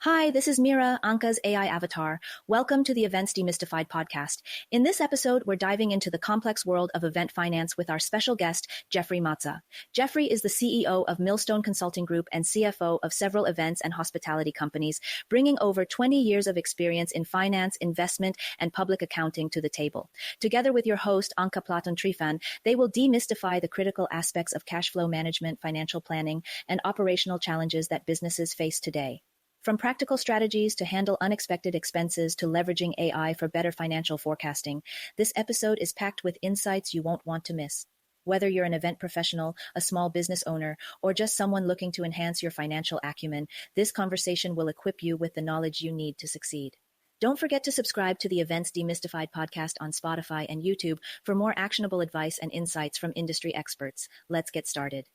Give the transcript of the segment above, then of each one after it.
Hi, this is Mira, Anka's AI avatar. Welcome to the Events Demystified podcast. In this episode, we're diving into the complex world of event finance with our special guest, Jeffrey Mazza. Jeffrey is the CEO of Millstone Consulting Group and CFO of several events and hospitality companies, bringing over 20 years of experience in finance, investment, and public accounting to the table. Together with your host, 𝐂𝐚𝐻𝐿 Trifan, they will demystify the critical aspects of cash flow management, financial planning, and operational challenges that businesses face today. From practical strategies to handle unexpected expenses to leveraging AI for better financial forecasting, this episode is packed with insights you won't want to miss. Whether you're an event professional, a small business owner, or just someone looking to enhance your financial acumen, this conversation will equip you with the knowledge you need to succeed. Don't forget to subscribe to the Events Demystified podcast on Spotify and YouTube for more actionable advice and insights from industry experts. Let's get started.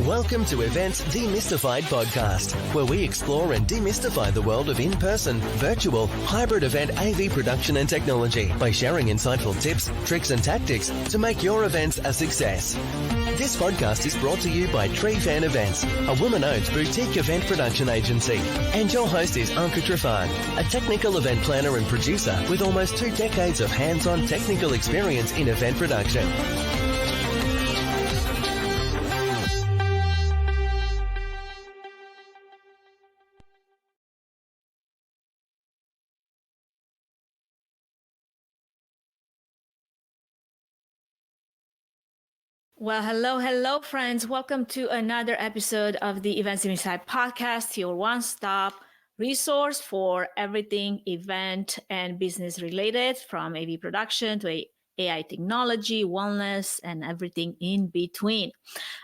Welcome to Events Demystified podcast, where we explore and demystify the world of in-person, virtual, hybrid event AV production and technology by sharing insightful tips, tricks and tactics to make your events a success. This podcast is brought to you by treefanevents, a woman-owned boutique event production agency. And your host is Trifan, a technical event planner and producer with almost 2 decades of hands-on technical experience in event production. Well, hello, friends. Welcome to another episode of the Events Demystified podcast, your one-stop resource for everything event and business related, from AV production to AI technology, wellness, and everything in between.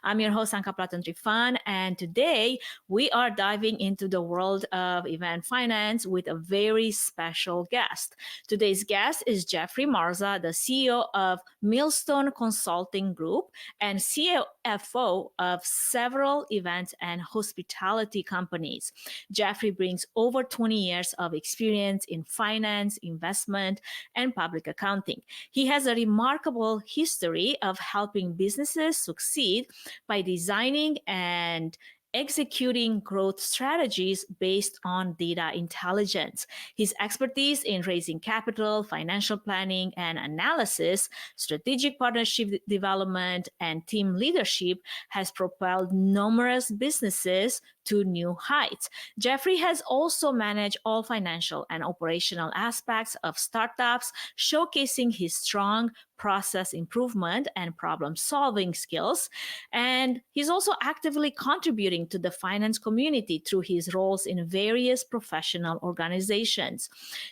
I'm your host, 𝐂𝐚𝐻𝐿 Trifan, and today we are diving into the world of event finance with a very special guest. Today's guest is Jeffrey Mazza, the CEO of Millstone Consulting Group and CFO of several events and hospitality companies. Jeffrey brings over 20 years of experience in finance, investment, and public accounting. He has a remarkable history of helping businesses succeed by designing and executing growth strategies based on data intelligence. His expertise in raising capital, financial planning and analysis, strategic partnership development, and team leadership has propelled numerous businesses to new heights. Jeffrey has also managed all financial and operational aspects of startups, showcasing his strong process improvement and problem-solving skills. And he's also actively contributing to the finance community through his roles in various professional organizations.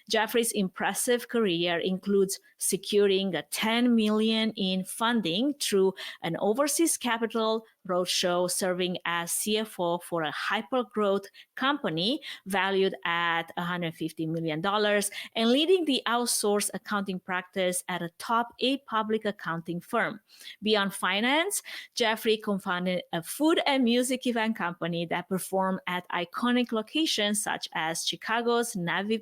Jeffrey's impressive career includes securing a $10 million in funding through an overseas capital roadshow, serving as CFO for a hyper-growth company valued at $150 million, and leading the outsourced accounting practice at a top 8 public accounting firm. Beyond finance, Jeffrey co-founded a food and music event company that performed at iconic locations such as Chicago's Navy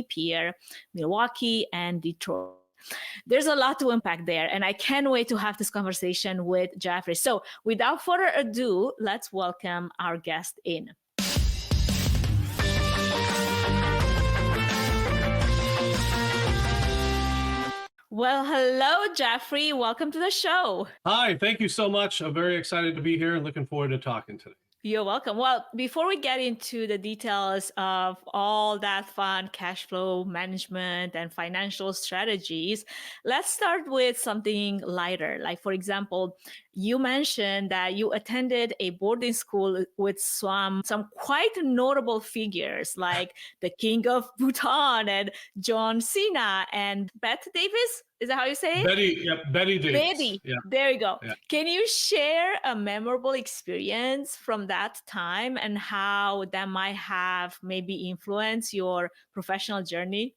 Pier, Milwaukee, and Detroit. There's a lot to unpack there, and I can't wait to have this conversation with Jeffrey. So without further ado, let's welcome our guest in. Well, hello, Jeffrey. Welcome to the show. Hi, thank you so much. I'm very excited to be here and looking forward to talking today. You're welcome. Well, before we get into the details of all that fun cash flow management and financial strategies, let's start with something lighter. Like, for example, you mentioned that you attended a boarding school with some quite notable figures like the King of Bhutan and John Cena and Bette Davis. Is that how you say it? Betty Davis. Betty, yeah. There you go. Yeah. Can you share a memorable experience from that time and how that might have maybe influenced your professional journey?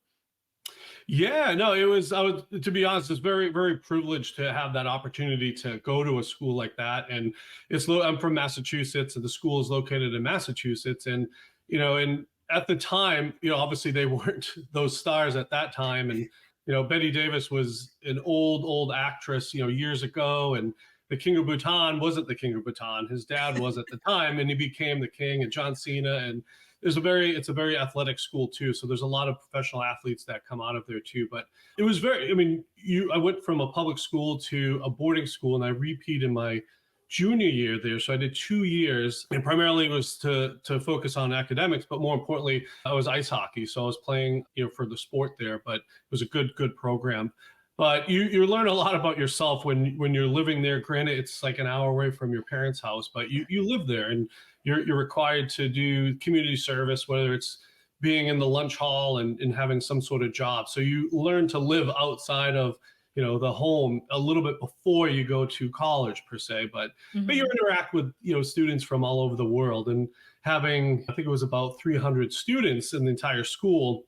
Yeah, no, I was, to be honest, it's very, very privileged to have that opportunity to go to a school like that. And I'm from Massachusetts, and the school is located in Massachusetts. And, and at the time, obviously they weren't those stars at that time. And Betty Davis was an old actress, years ago, and the King of Bhutan wasn't the King of Bhutan. His dad was at the time, and he became the king. And John Cena, and it's a very athletic school too. So there's a lot of professional athletes that come out of there too. But it was I went from a public school to a boarding school, and I repeated my junior year there. So I did 2 years, and primarily it was to focus on academics, but more importantly, I was ice hockey. So I was playing, for the sport there, but it was a good program. But you learn a lot about yourself when you're living there. Granted, it's like an hour away from your parents' house, but you live there, and you're required to do community service, whether it's being in the lunch hall and having some sort of job. So you learn to live outside of the home a little bit before you go to college per se, but you interact with students from all over the world, and having, I think it was about 300 students in the entire school,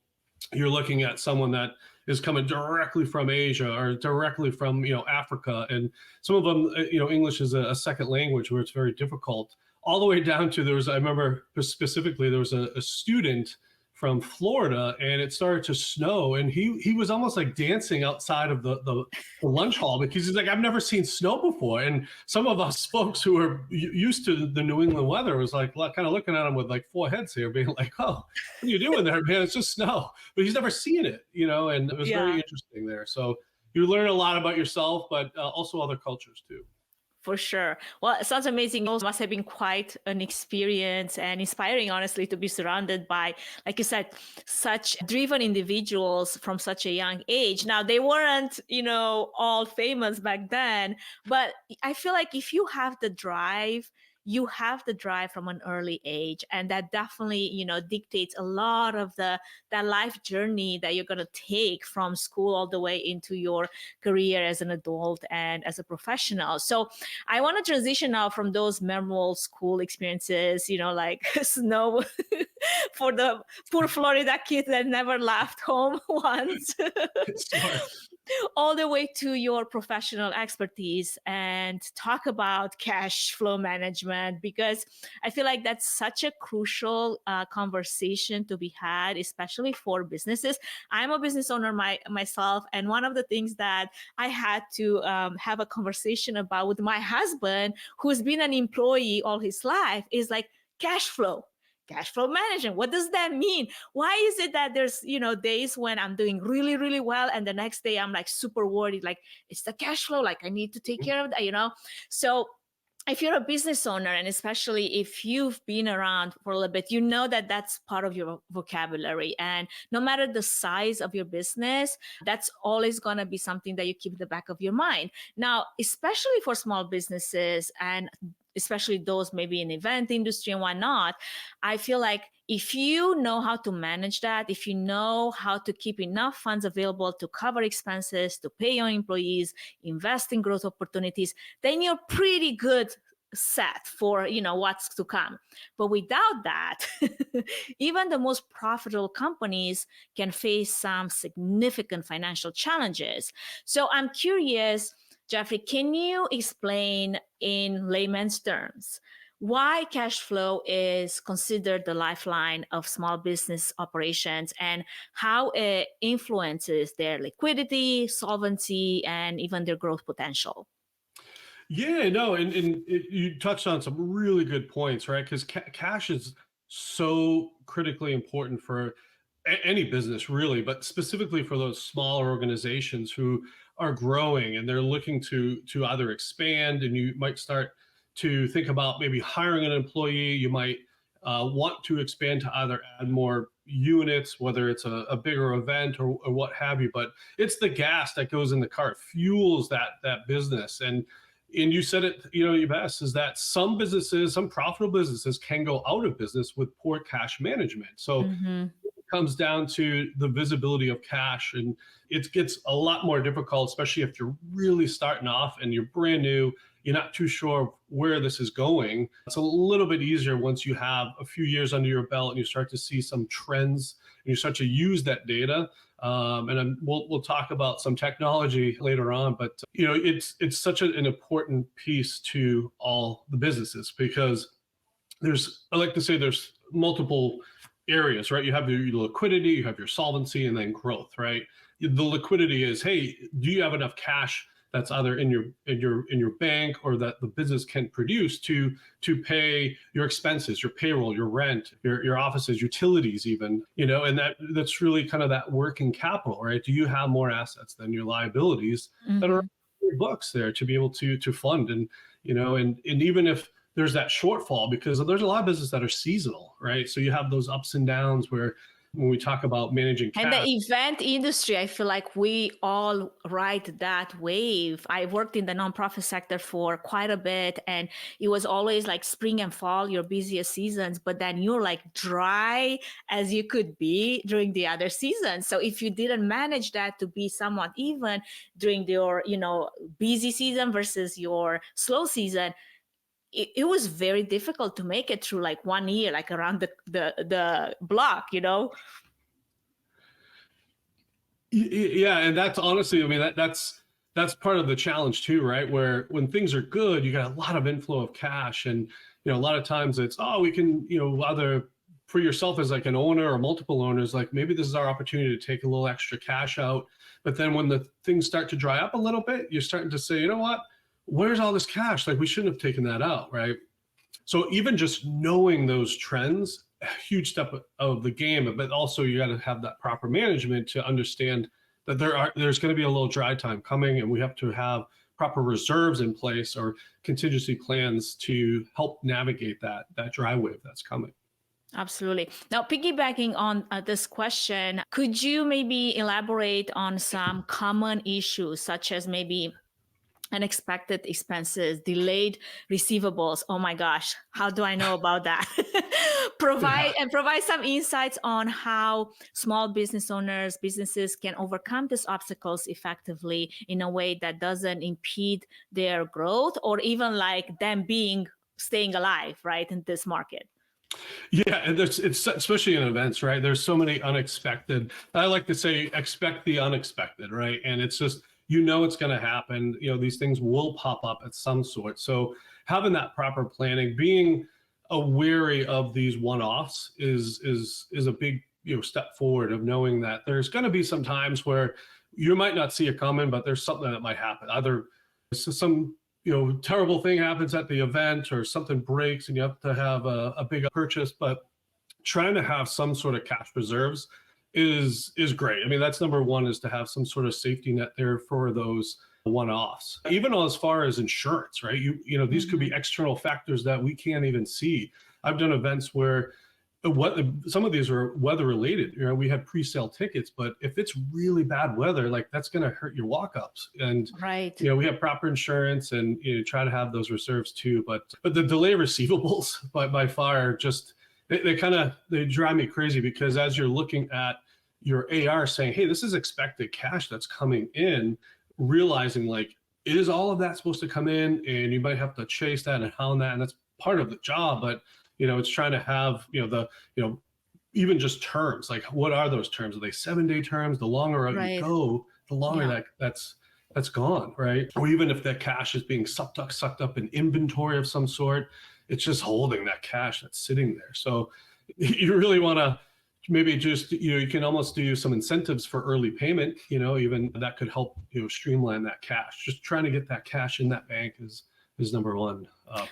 you're looking at someone that is coming directly from Asia or directly from Africa, and some of them English is a second language where it's very difficult, all the way down to I remember specifically there was a student from Florida, and it started to snow, and he was almost like dancing outside of the lunch hall, because he's like, I've never seen snow before. And some of us folks who are used to the New England weather was like kind of looking at him with like four heads here, being like, oh, what are you doing there, man? It's just snow. But he's never seen it, and it was very interesting there. So you learn a lot about yourself, but also other cultures too. For sure. Well, it sounds amazing. It must have been quite an experience and inspiring, honestly, to be surrounded by, like you said, such driven individuals from such a young age. Now, they weren't, all famous back then, but I feel like if you have the drive, you have the drive from an early age, and that definitely dictates a lot of that life journey that you're going to take from school all the way into your career as an adult and as a professional. So I want to transition now from those memorable school experiences, like snow for the poor Florida kid that never left home once, all the way to your professional expertise, and talk about cash flow management, because I feel like that's such a crucial conversation to be had, especially for businesses. I'm a business owner myself, and one of the things that I had to have a conversation about with my husband, who's been an employee all his life, is like cash flow management. What does that mean? Why is it that there's, days when I'm doing really, really well, and the next day I'm like super worried, like it's the cash flow, like I need to take care of that, So if you're a business owner, and especially if you've been around for a little bit, that that's part of your vocabulary. And no matter the size of your business, that's always going to be something that you keep in the back of your mind. Now, especially for small businesses, and especially those maybe in event industry and whatnot, I feel like if you know how to manage that, if you know how to keep enough funds available to cover expenses, to pay your employees, invest in growth opportunities, then you're pretty good set for what's to come. But without that, even the most profitable companies can face some significant financial challenges. So I'm curious, Jeffrey, can you explain in layman's terms why cash flow is considered the lifeline of small business operations, and how it influences their liquidity, solvency, and even their growth potential? Yeah, no, and you touched on some really good points, right? Because cash is so critically important for any business, really, but specifically for those smaller organizations who are growing and they're looking to either expand, and you might start to think about maybe hiring an employee. You might want to expand to either add more units, whether it's a bigger event or what have you. But it's the gas that goes in the car, fuels that business. And you said it, you best, is that some profitable businesses can go out of business with poor cash management. So it comes down to the visibility of cash, and it gets a lot more difficult, especially if you're really starting off and you're brand new, you're not too sure where this is going. It's a little bit easier once you have a few years under your belt and you start to see some trends and you start to use that data. We'll talk about some technology later on, but it's such an important piece to all the businesses, because I like to say there's multiple areas, right? You have your liquidity, you have your solvency, and then growth, right? the liquidity is, hey, do you have enough cash that's either in your bank or that the business can produce to pay your expenses, your payroll, your rent, your offices, utilities even, and that's really kind of that working capital, right? Do you have more assets than your liabilities that are on your books there to be able to fund? And and even if there's that shortfall, because there's a lot of businesses that are seasonal, right? So you have those ups and downs where when we talk about managing cash. And the event industry, I feel like we all ride that wave. I worked in the nonprofit sector for quite a bit, and it was always like spring and fall, your busiest seasons, but then you're like dry as you could be during the other seasons. So if you didn't manage that to be somewhat even during your, busy season versus your slow season, it was very difficult to make it through like 1 year, like around the block, Yeah, and that's honestly, I mean, that's part of the challenge too, right? Where when things are good, you got a lot of inflow of cash, and a lot of times it's, we can, either for yourself as like an owner or multiple owners, like maybe this is our opportunity to take a little extra cash out. But then when the things start to dry up a little bit, you're starting to say, you know what? Where's all this cash? Like we shouldn't have taken that out, right? So even just knowing those trends, a huge step of the game, but also you got to have that proper management to understand that there's going to be a little dry time coming, and we have to have proper reserves in place or contingency plans to help navigate that dry wave that's coming. Absolutely. Now, piggybacking on this question, could you maybe elaborate on some common issues, such as maybe unexpected expenses, delayed receivables? Oh my gosh, how do I know about that? Provide some insights on how small business owners, businesses can overcome these obstacles effectively in a way that doesn't impede their growth or even like them staying alive, right, in this market. Yeah, and it's especially in events, right? There's so many unexpected. I like to say, expect the unexpected, right? And it's just, it's going to happen. These things will pop up at some sort. So having that proper planning, being wary of these one-offs is a big step forward of knowing that there's going to be some times where you might not see it coming, but there's something that might happen. Either some terrible thing happens at the event or something breaks and you have to have a big purchase, but trying to have some sort of cash reserves is great. I mean, that's number one, is to have some sort of safety net there for those one-offs. Even as far as insurance, right? These could be external factors that we can't even see. I've done events where some of these are weather related. We had pre-sale tickets, but if it's really bad weather, like that's going to hurt your walk-ups. And right, we have proper insurance, and try to have those reserves too. But the delay receivables by far just they drive me crazy, because as you're looking at your AR saying, hey, this is expected cash that's coming in, realizing like, is all of that supposed to come in? And you might have to chase that and hound that, and that's part of the job. But it's trying to have even just terms, like what are those terms? Are they 7-day terms? The longer out you go, the longer that's gone, right? Or even if that cash is being sucked up in inventory of some sort, it's just holding that cash that's sitting there. So you really want to maybe just, you can almost do some incentives for early payment, even that could help, streamline that cash. Just trying to get that cash in that bank is number one.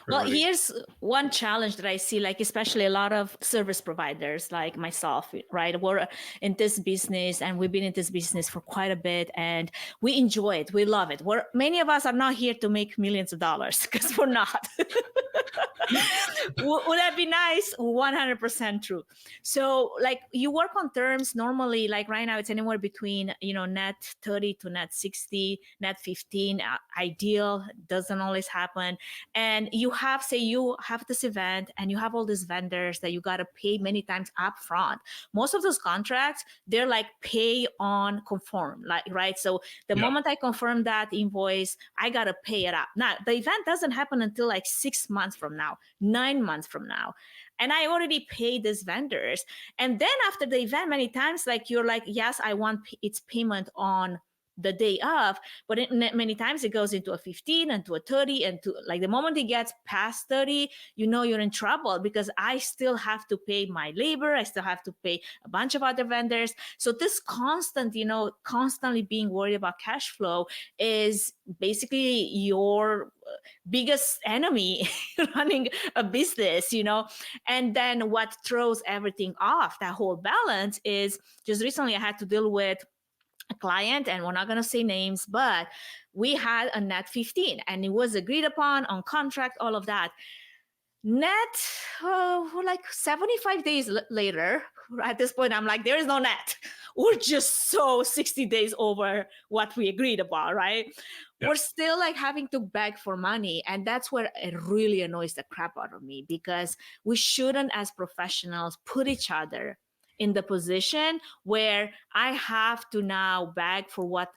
Well, here's one challenge that I see, like especially a lot of service providers like myself, right? We're in this business, and we've been in this business for quite a bit, and we enjoy it. We love it. Many of us are not here to make millions of dollars, because we're not. Would that be nice? 100% true. So like you work on terms normally, like right now it's anywhere between, net 30 to net 60, net 15, ideal, doesn't always happen. And you have this event and you have all these vendors that you got to pay many times up front. Most of those contracts, they're like pay on confirm, like, right? So the moment I confirm that invoice, I got to pay it up. Now, the event doesn't happen until like 6 months from now, 9 months from now. And I already paid these vendors. And then after the event, many times, like you're like, yes, I want its payment on the day of, but many times it goes into a 15 and to a 30, and to like the moment it gets past 30, you know you're in trouble, because I still have to pay my labor, I still have to pay a bunch of other vendors. So this constant, constantly being worried about cash flow is basically your biggest enemy running a business, and then what throws everything off that whole balance is just recently I had to deal with a client, and we're not going to say names, but we had a net 15 and it was agreed upon on contract, all of that. Net, like 75 days later, at this point, I'm like, there is no net. We're just so 60 days over what we agreed about, right? Yeah. We're still like having to beg for money. And that's where it really annoys the crap out of me, because we shouldn't, as professionals, put each other in the position where I have to now beg for what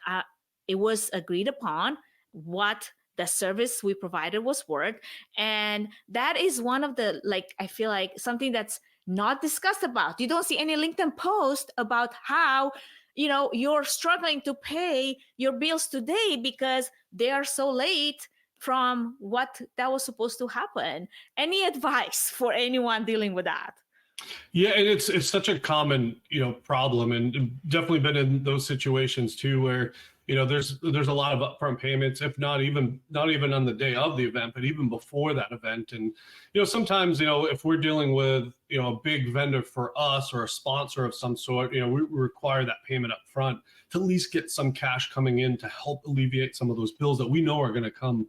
it was agreed upon, what the service we provided was worth. And that is one of the, I feel like something that's not discussed about. You don't see any LinkedIn post about how, you're struggling to pay your bills today because they are so late from what that was supposed to happen. Any advice for anyone dealing with that? Yeah, and it's such a common, problem, and definitely been in those situations too, where there's a lot of upfront payments, if not even on the day of the event, but even before that event. And sometimes if we're dealing with a big vendor for us or a sponsor of some sort, we require that payment up front to at least get some cash coming in to help alleviate some of those bills that we know are going to come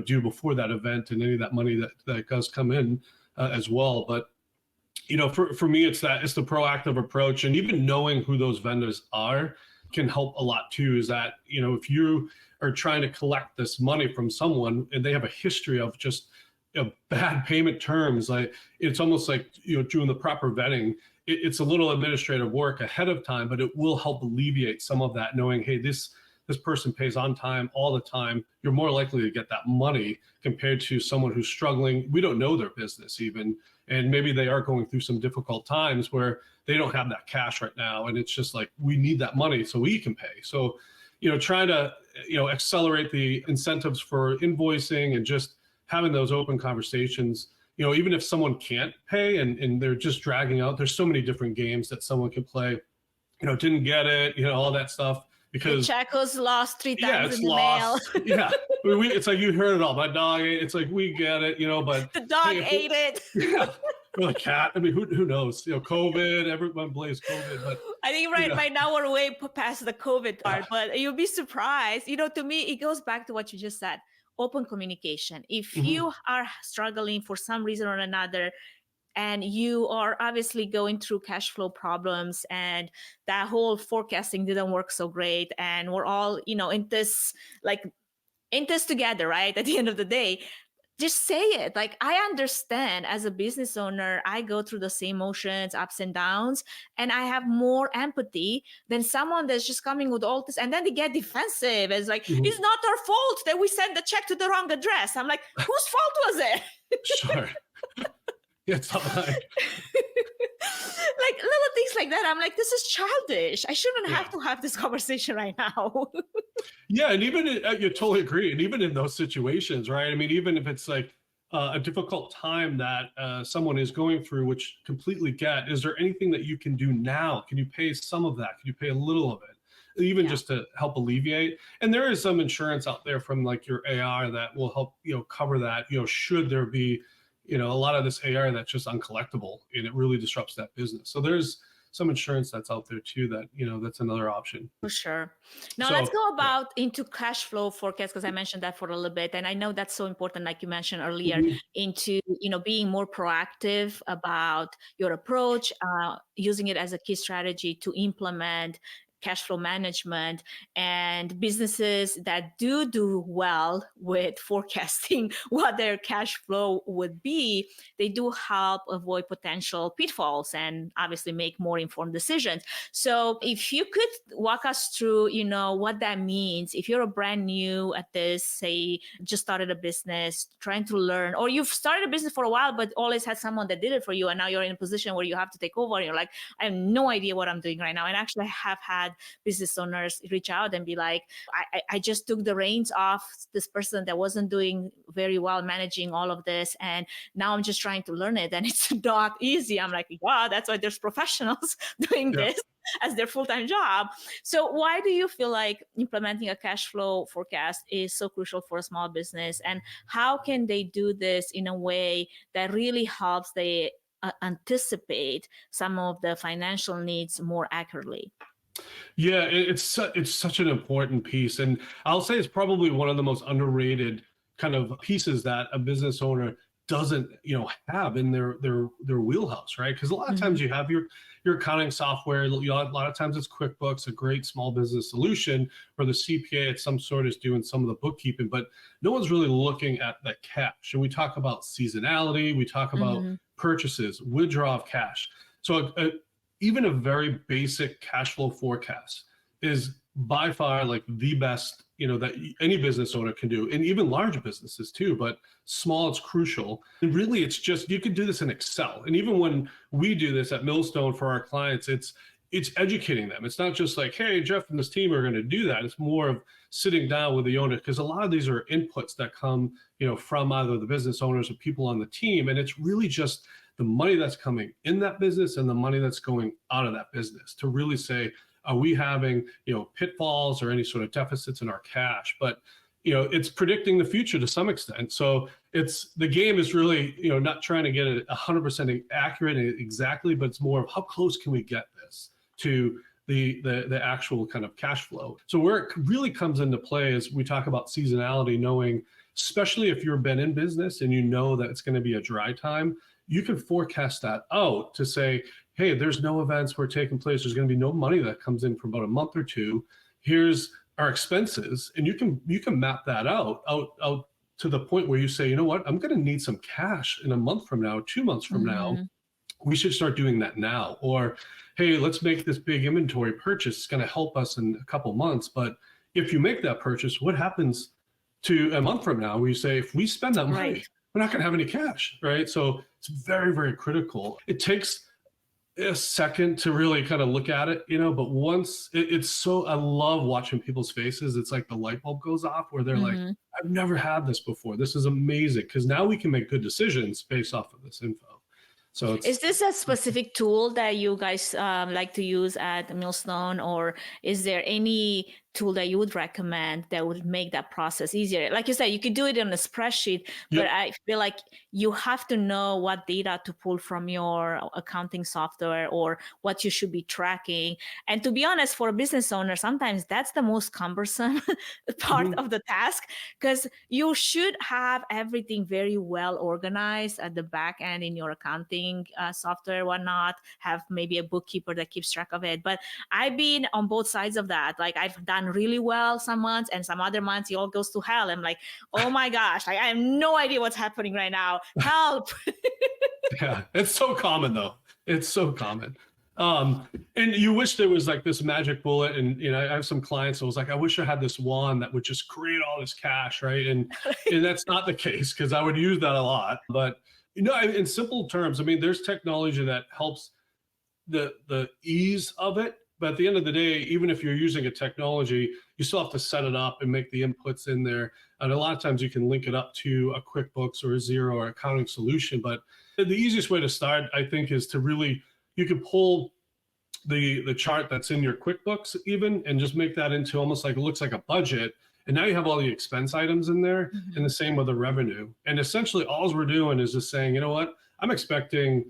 due before that event, and any of that money that does come in as well. But for me, it's the proactive approach, and even knowing who those vendors are can help a lot too. Is that, if you are trying to collect this money from someone and they have a history of just bad payment terms, like it's almost like, doing the proper vetting. It's a little administrative work ahead of time, but it will help alleviate some of that, knowing, hey, this person pays on time all the time. You're more likely to get that money compared to someone who's struggling. We don't know their business even, and maybe they are going through some difficult times where they don't have that cash right now. And it's just like, we need that money so we can pay. So, trying to, accelerate the incentives for invoicing and just having those open conversations, even if someone can't pay and they're just dragging out, there's so many different games that someone can play, didn't get it, all that stuff. Because the check was lost 3 times in the lost. Mail. Yeah, it's like, you heard it all. My dog ate it. It's like, we get it, but the dog ate it. Yeah, or the cat. I mean, who knows? COVID. Everyone blames COVID, but I think right now we're way past the COVID part. But you'll be surprised. To me, it goes back to what you just said: open communication. If you are struggling for some reason or another, and you are obviously going through cash flow problems, and that whole forecasting didn't work so great, and we're all, in this together, right? At the end of the day, just say it. Like, I understand as a business owner, I go through the same emotions, ups and downs, and I have more empathy than someone that's just coming with all this. And then they get defensive. It's like, it's not our fault that we sent the check to the wrong address. I'm like, whose fault was it? Sure. It's not like little things like that. I'm like, this is childish. I shouldn't have to have this conversation right now. Yeah, and even you totally agree. And even in those situations, right? I mean, even if it's like a difficult time that someone is going through, which completely get, is there anything that you can do now? Can you pay some of that? Can you pay a little of it? Even just to help alleviate? And there is some insurance out there from like your AR that will help, cover that, should there be, a lot of this AR that's just uncollectible and it really disrupts that business. So there's some insurance that's out there too that, that's another option. For sure. Now let's go into cash flow forecast, because I mentioned that for a little bit. And I know that's so important, like you mentioned earlier, into, being more proactive about your approach, using it as a key strategy to implement cash flow management. And businesses that do well with forecasting what their cash flow would be, they do help avoid potential pitfalls and obviously make more informed decisions. So if you could walk us through, what that means, if you're a brand new at this, say, just started a business, trying to learn, or you've started a business for a while, but always had someone that did it for you, and now you're in a position where you have to take over, and you're like, I have no idea what I'm doing right now. And actually I have had had business owners reach out and be like, I just took the reins off this person that wasn't doing very well managing all of this, and now I'm just trying to learn it, and it's not easy. I'm like, wow, that's why there's professionals doing this as their full-time job. So why do you feel like implementing a cash flow forecast is so crucial for a small business, and how can they do this in a way that really helps they anticipate some of the financial needs more accurately? Yeah, it's such an important piece, and I'll say it's probably one of the most underrated kind of pieces that a business owner doesn't have in their wheelhouse, right? Because a lot of times you have your accounting software. A lot of times it's QuickBooks, a great small business solution, or the CPA at some sort is doing some of the bookkeeping, but no one's really looking at the cash. And we talk about seasonality, we talk about purchases, withdrawal of cash. So even a very basic cash flow forecast is by far like the best, that any business owner can do, and even large businesses too, but small, it's crucial. And really it's just, you can do this in Excel. And even when we do this at Millstone for our clients, it's educating them. It's not just like, hey, Jeff and this team are going to do that. It's more of sitting down with the owner, because a lot of these are inputs that come, from either the business owners or people on the team. And it's really just the money that's coming in that business and the money that's going out of that business to really say, are we having, pitfalls or any sort of deficits in our cash? But, it's predicting the future to some extent. So the game is really, not trying to get it 100% accurate exactly, but it's more of how close can we get this to the actual kind of cash flow. So where it really comes into play is we talk about seasonality, knowing, especially if you've been in business and you know that it's going to be a dry time, you can forecast that out to say, hey, there's no events were taking place. There's going to be no money that comes in for about a month or two. Here's our expenses. And you can map that out to the point where you say, you know what, I'm going to need some cash in a month from now, 2 months from now. We should start doing that now. Or, hey, let's make this big inventory purchase. It's going to help us in a couple months. But if you make that purchase, what happens to a month from now where you say, if we spend that money, we're not going to have any cash, right? So it's very, very critical. It takes a second to really kind of look at it, but once it's so, I love watching people's faces. It's like the light bulb goes off where they're like, I've never had this before. This is amazing, because now we can make good decisions based off of this info. So is this a specific tool that you guys like to use at Millstone, or is there any tool that you would recommend that would make that process easier? Like you said, you could do it in a spreadsheet, but I feel like you have to know what data to pull from your accounting software or what you should be tracking. And to be honest, for a business owner, sometimes that's the most cumbersome part of the task, because you should have everything very well organized at the back end in your accounting software, whatnot, have maybe a bookkeeper that keeps track of it. But I've been on both sides of that. Like I've done really well some months, and some other months it all goes to hell. I'm like, oh my gosh, like I have no idea what's happening right now. Help. Yeah, it's so common though. It's so common. And you wish there was like this magic bullet. And I have some clients that was like, I wish I had this wand that would just create all this cash, right? And that's not the case, because I would use that a lot. But in simple terms, I mean, there's technology that helps the ease of it. But at the end of the day, even if you're using a technology, you still have to set it up and make the inputs in there. And a lot of times you can link it up to a QuickBooks or a Xero or accounting solution. But the easiest way to start, I think, is to really, you can pull the chart that's in your QuickBooks even, and just make that into almost like, it looks like a budget. And now you have all the expense items in there, and the same with the revenue. And essentially all we're doing is just saying, you know what, I'm expecting,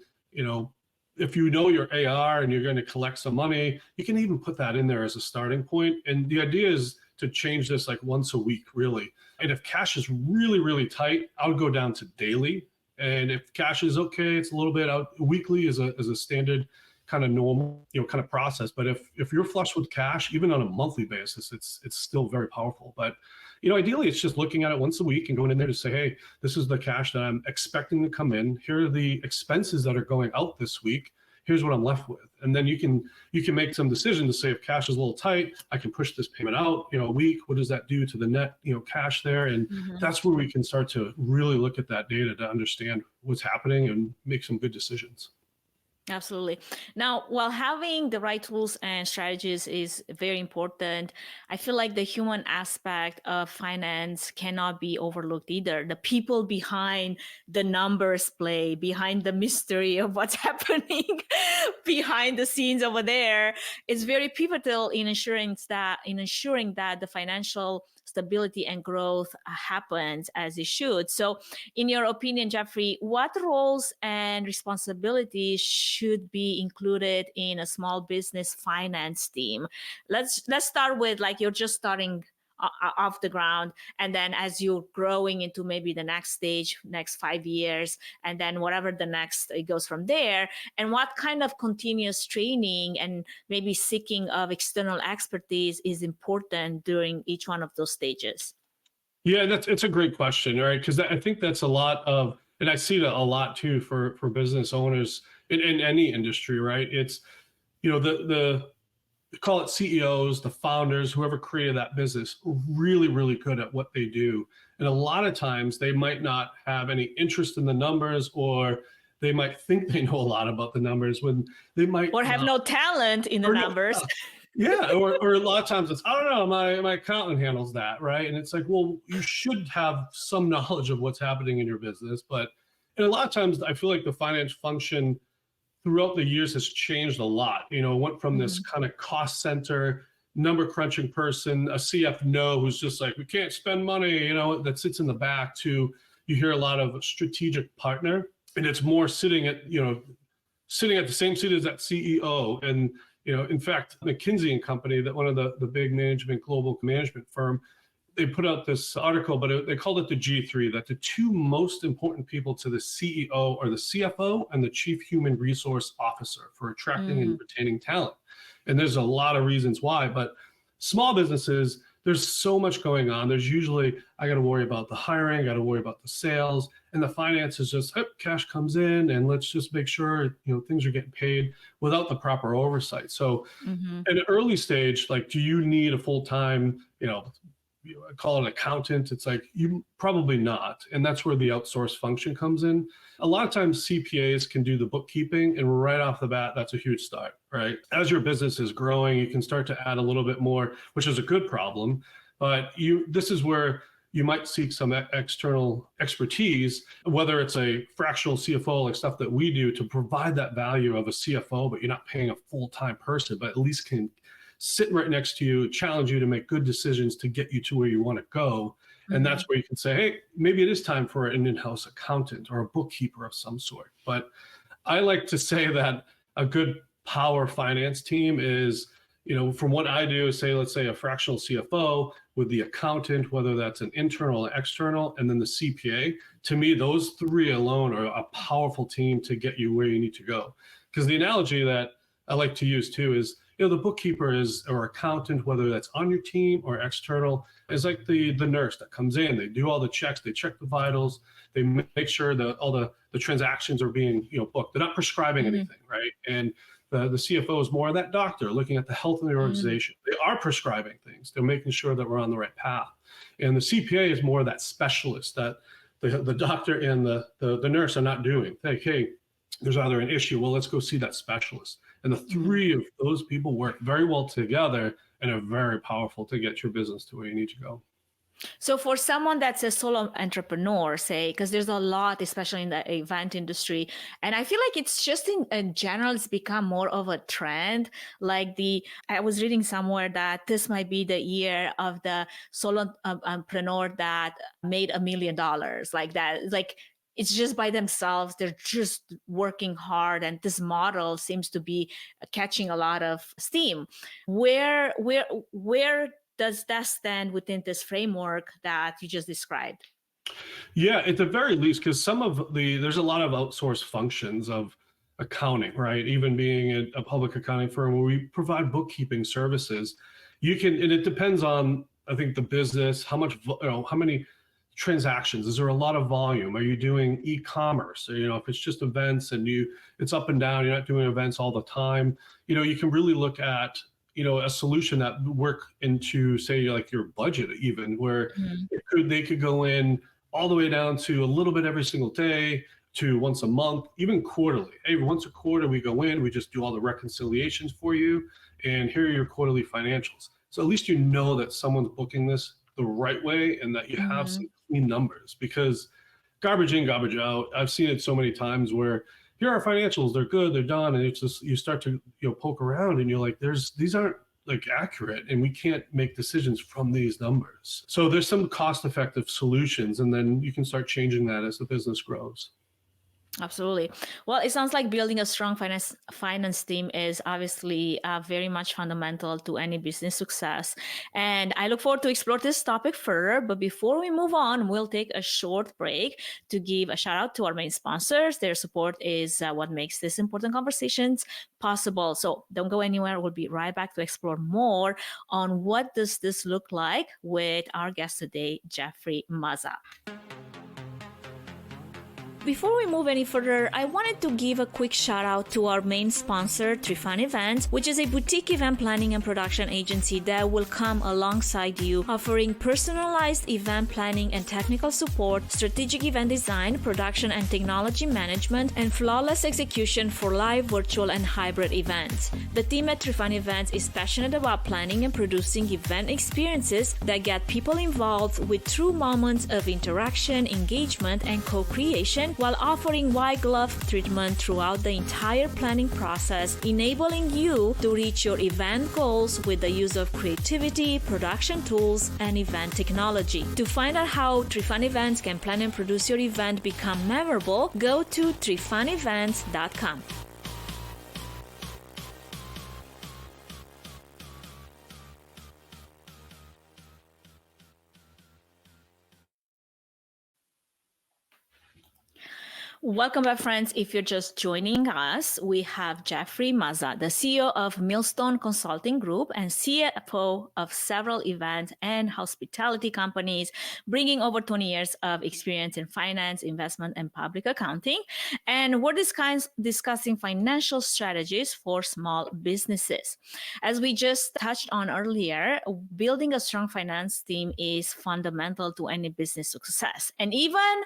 if you know your AR and you're going to collect some money, you can even put that in there as a starting point. And the idea is to change this like once a week, really. And if cash is really, really tight, I would go down to daily. And if cash is okay, it's a little bit out. Weekly is a standard kind of normal, kind of process. But if you're flush with cash, even on a monthly basis, it's still very powerful. But ideally, it's just looking at it once a week and going in there to say, hey, this is the cash that I'm expecting to come in. Here are the expenses that are going out this week. Here's what I'm left with. And then you can make some decision to say, if cash is a little tight, I can push this payment out, a week. What does that do to the net, cash there? And that's where we can start to really look at that data to understand what's happening and make some good decisions. Absolutely. Now, while having the right tools and strategies is very important, I feel like the human aspect of finance cannot be overlooked either. The people behind the numbers play, behind the mystery of what's happening behind the scenes over there is very pivotal in ensuring that the financial stability and growth happens as it should. So in your opinion, Jeffrey, what roles and responsibilities should be included in a small business finance team? Let's start with, like, you're just starting off the ground, and then as you're growing into maybe the next stage, next 5 years, and then whatever the next, it goes from there, and what kind of continuous training and maybe seeking of external expertise is important during each one of those stages? Yeah, it's a great question, right? Because I think that's a lot of, and I see that a lot too for business owners in any industry, right? It's, the call it CEOs, the founders, whoever created that business, really, really good at what they do. And a lot of times they might not have any interest in the numbers, or they might think they know a lot about the numbers when they might Or have not. no talent in the Or numbers. Yeah, or a lot of times it's, I don't know, my accountant handles that, right? And it's like, well, you should have some knowledge of what's happening in your business. And a lot of times I feel like the finance function throughout the years has changed a lot. It went from this kind of cost center, number crunching person, a CFO who's just like, we can't spend money, that sits in the back, to you hear a lot of strategic partner, and it's more sitting at the same seat as that CEO. And in fact, McKinsey & Company, that one of the big global management firm, they put out this article, but they called it the G3, that the two most important people to the CEO are the CFO and the Chief Human Resource Officer for attracting and retaining talent. And there's a lot of reasons why, but small businesses, there's so much going on. There's usually, I got to worry about the hiring, I got to worry about the sales, and the finance is just, cash comes in and let's just make sure, things are getting paid without the proper oversight. So at an early stage, like, do you need a full-time, I call it an accountant? It's like, you probably not. And that's where the outsourced function comes in. A lot of times CPAs can do the bookkeeping, and right off the bat, that's a huge start, right? As your business is growing, you can start to add a little bit more, which is a good problem. But this is where you might seek some external expertise, whether it's a fractional CFO, like stuff that we do, to provide that value of a CFO, but you're not paying a full-time person, but at least can sit right next to you, challenge you to make good decisions to get you to where you want to go. And that's where you can say, hey, maybe it is time for an in-house accountant or a bookkeeper of some sort. But I like to say that a good power finance team is, from what I do, let's say a fractional CFO with the accountant, whether that's an internal or external, and then the CPA. To me, those three alone are a powerful team to get you where you need to go. Because the analogy that I like to use too is, the bookkeeper or accountant, whether that's on your team or external, is like the nurse that comes in. They do all the checks, they check the vitals, they make sure that all the transactions are being booked. They're not prescribing anything, right? And the CFO is more of that doctor looking at the health of the organization. They are prescribing things. They're making sure that we're on the right path. And the CPA is more of that specialist that the doctor and the nurse are not doing. Like, hey, there's either an issue, well, let's go see that specialist. And the three of those people work very well together and are very powerful to get your business to where you need to go. So for someone that's a solo entrepreneur, say, because there's a lot, especially in the event industry, and I feel like it's just in general, it's become more of a trend. I was reading somewhere that this might be the year of the solo entrepreneur that made $1 million, like that. Like, it's just by themselves. They're just working hard. And this model seems to be catching a lot of steam. Where does that stand within this framework that you just described? Yeah, at the very least, because there's a lot of outsourced functions of accounting, right? Even being a public accounting firm where we provide bookkeeping services, and it depends on, I think, the business, how many transactions, is there a lot of volume? Are you doing e-commerce? If it's just events and it's up and down, you're not doing events all the time, you can really look at a solution that would work into, say, like your budget, even where they could go in all the way down to a little bit every single day, to once a month, even quarterly. Hey, once a quarter we go in, we just do all the reconciliations for you, and here are your quarterly financials. So at least you know that someone's booking this the right way and that you have some clean numbers, because garbage in, garbage out. I've seen it so many times where here are financials, they're good, they're done, and it's just you start to poke around and you're like, these aren't like accurate, and we can't make decisions from these numbers. So there's some cost-effective solutions, and then you can start changing that as the business grows. Absolutely. Well, it sounds like building a strong finance team is obviously very much fundamental to any business success. And I look forward to explore this topic further. But before we move on, we'll take a short break to give a shout out to our main sponsors. Their support is what makes these important conversations possible. So don't go anywhere. We'll be right back to explore more on what does this look like with our guest today, Jeffrey Mazza. Before we move any further, I wanted to give a quick shout out to our main sponsor, Trifan Events, which is a boutique event planning and production agency that will come alongside you, offering personalized event planning and technical support, strategic event design, production and technology management, and flawless execution for live, virtual, and hybrid events. The team at Trifan Events is passionate about planning and producing event experiences that get people involved with true moments of interaction, engagement, and co-creation, while offering white glove treatment throughout the entire planning process, enabling you to reach your event goals with the use of creativity, production tools, and event technology. To find out how Trifan Events can plan and produce your event become memorable, go to treefanevents.com. Welcome back, friends. If you're just joining us, we have Jeffrey Mazza, the CEO of Millstone Consulting Group and CFO of several event and hospitality companies, bringing over 20 years of experience in finance, investment, and public accounting. And we're discussing financial strategies for small businesses. As we just touched on earlier, building a strong finance team is fundamental to any business success. And even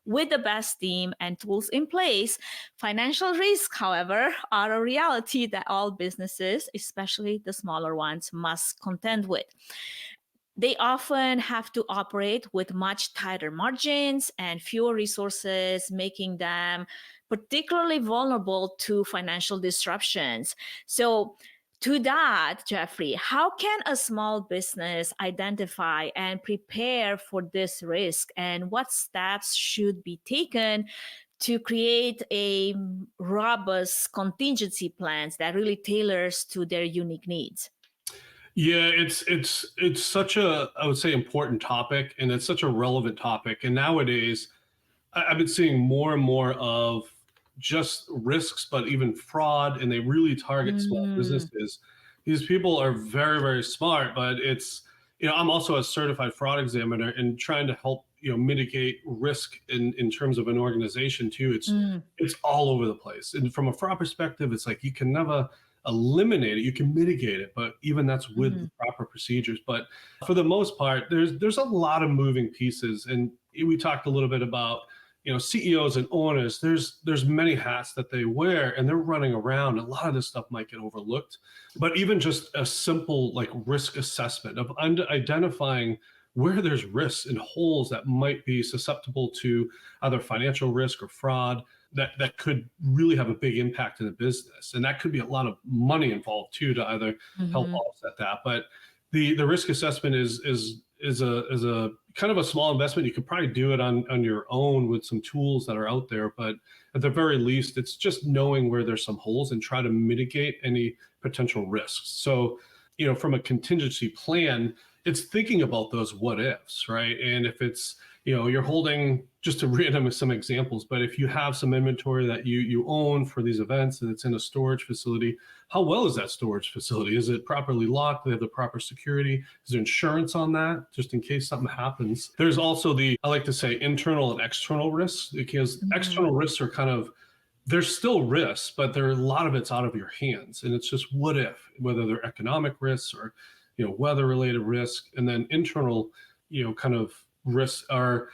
with the best team and tools in place, financial risks, however, are a reality that all businesses, especially the smaller ones, must contend with. They often have to operate with much tighter margins and fewer resources, making them particularly vulnerable to financial disruptions. So, to that, Jeffrey, how can a small business identify and prepare for this risk, and what steps should be taken to create a robust contingency plans that really tailors to their unique needs? Yeah, it's such a, I would say, important topic, and it's such a relevant topic. And nowadays, I've been seeing more and more of just risks, but even fraud, and they really target small businesses. These people are very, very smart, but it's, I'm also a certified fraud examiner, and trying to help, mitigate risk in terms of an organization too. It's all over the place. And from a fraud perspective, it's like you can never eliminate it, you can mitigate it, but even that's with the proper procedures. But for the most part, there's a lot of moving pieces. And we talked a little bit about, CEOs and owners, there's many hats that they wear, and they're running around. A lot of this stuff might get overlooked, but even just a simple like risk assessment of identifying where there's risks and holes that might be susceptible to either financial risk or fraud that could really have a big impact in the business. And that could be a lot of money involved too, to either help offset that. But the risk assessment is a kind of a small investment. You could probably do it on your own with some tools that are out there, but at the very least, it's just knowing where there's some holes and try to mitigate any potential risks. So, from a contingency plan, it's thinking about those what ifs, right? And if it's, you're holding, just to random some examples, but if you have some inventory that you own for these events and it's in a storage facility, how well is that storage facility? Is it properly locked? Do they have the proper security? Is there insurance on that, just in case something happens? There's also I like to say, internal and external risks, because external risks are kind of, there's still risks, but a lot of it's out of your hands. And it's just what if, whether they're economic risks or, weather-related risk. And then internal, kind of risks are